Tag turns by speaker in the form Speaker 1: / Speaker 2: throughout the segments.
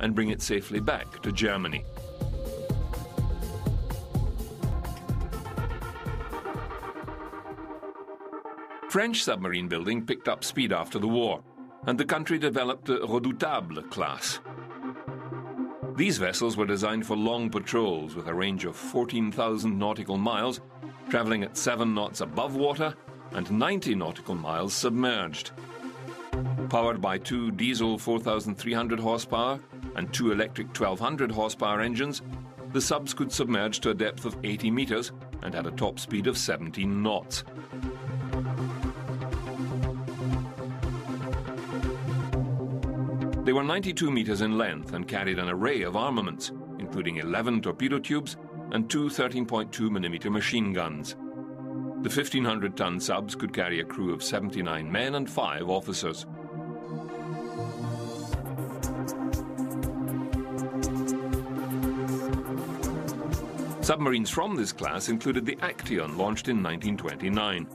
Speaker 1: and bring it safely back to Germany. French submarine building picked up speed after the war, and the country developed the Redoutable class. These vessels were designed for long patrols with a range of 14,000 nautical miles, traveling at 7 knots above water and 90 nautical miles submerged. Powered by 2 diesel 4,300 horsepower and 2 electric 1,200 horsepower engines, the subs could submerge to a depth of 80 meters and had a top speed of 17 knots. They were 92 meters in length and carried an array of armaments, including 11 torpedo tubes and 2 13.2mm machine guns. The 1,500-ton subs could carry a crew of 79 men and 5 officers. Submarines from this class included the Action, launched in 1929.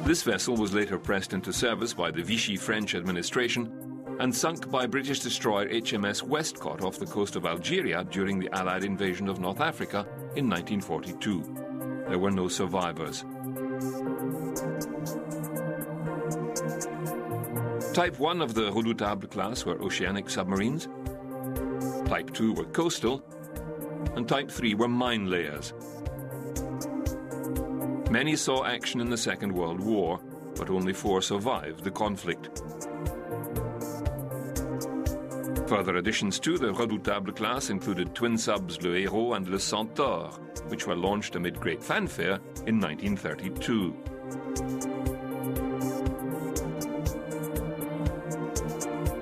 Speaker 1: This vessel was later pressed into service by the Vichy French administration and sunk by British destroyer HMS Westcott off the coast of Algeria during the Allied invasion of North Africa in 1942. There were no survivors. Type 1 of the Redoutable class were oceanic submarines, Type 2 were coastal, and Type 3 were mine layers. Many saw action in the Second World War, but only 4 survived the conflict. Further additions to the Redoutable class included twin subs Le Héros and Le Centaure, which were launched amid great fanfare in 1932.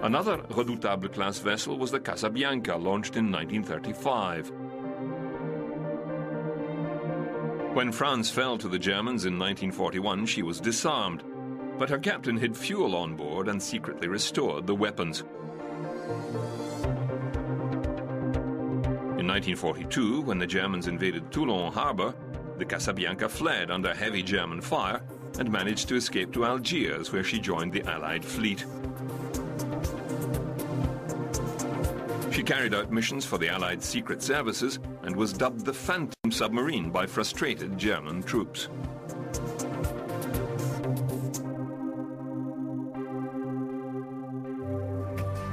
Speaker 1: Another Redoutable class vessel was the Casabianca, launched in 1935. When France fell to the Germans in 1941, she was disarmed, but her captain hid fuel on board and secretly restored the weapons. In 1942, when the Germans invaded Toulon harbor, the Casabianca fled under heavy German fire and managed to escape to Algiers, where she joined the Allied fleet. She carried out missions for the Allied secret services and was dubbed the Phantom submarine by frustrated German troops.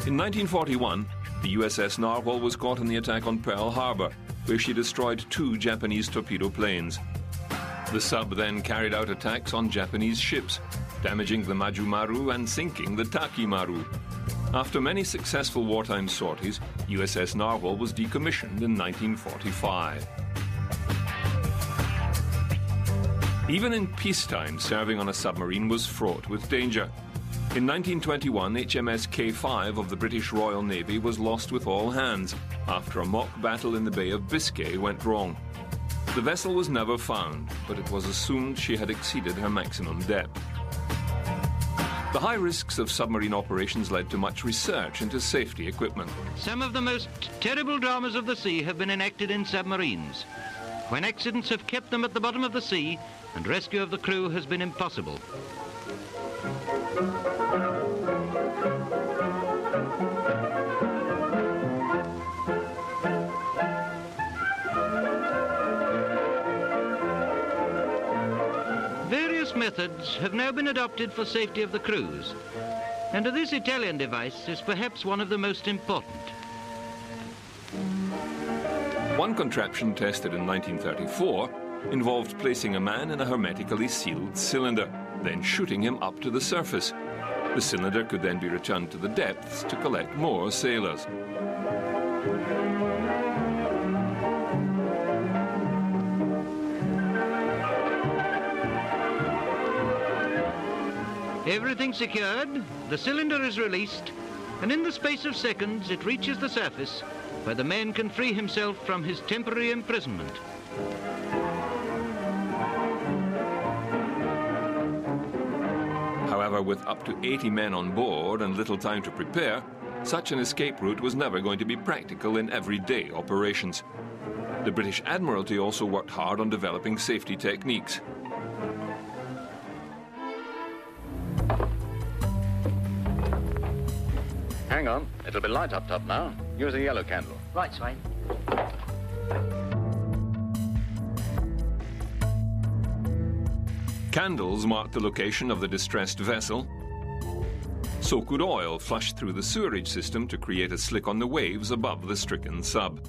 Speaker 1: In 1941, the USS Narwhal was caught in the attack on Pearl Harbor, where she destroyed 2 Japanese torpedo planes. The sub then carried out attacks on Japanese ships, damaging the Majumaru and sinking the Takimaru. After many successful wartime sorties, USS Narwhal was decommissioned in 1945. Even in peacetime, serving on a submarine was fraught with danger. In 1921, HMS K5 of the British Royal Navy was lost with all hands after a mock battle in the Bay of Biscay went wrong. The vessel was never found, but it was assumed she had exceeded her maximum depth. The high risks of submarine operations led to much research into safety equipment.
Speaker 2: Some of the most terrible dramas of the sea have been enacted in submarines, when accidents have kept them at the bottom of the sea and rescue of the crew has been impossible. Various methods have now been adopted for safety of the crews, and this Italian device is perhaps one of the most important.
Speaker 1: One contraption tested in 1934 involved placing a man in a hermetically sealed cylinder, then shooting him up to the surface. The cylinder could then be returned to the depths to collect more sailors.
Speaker 2: Everything secured, the cylinder is released, and in the space of seconds it reaches the surface, where the man can free himself from his temporary imprisonment.
Speaker 1: However, with up to 80 men on board and little time to prepare, such an escape route was never going to be practical in everyday operations. The British Admiralty also worked hard on developing safety techniques.
Speaker 3: Hang on. It'll be light up top now. Use a yellow candle.
Speaker 4: Right, Swain.
Speaker 1: Candles marked the location of the distressed vessel. So could oil flushed through the sewerage system to create a slick on the waves above the stricken sub.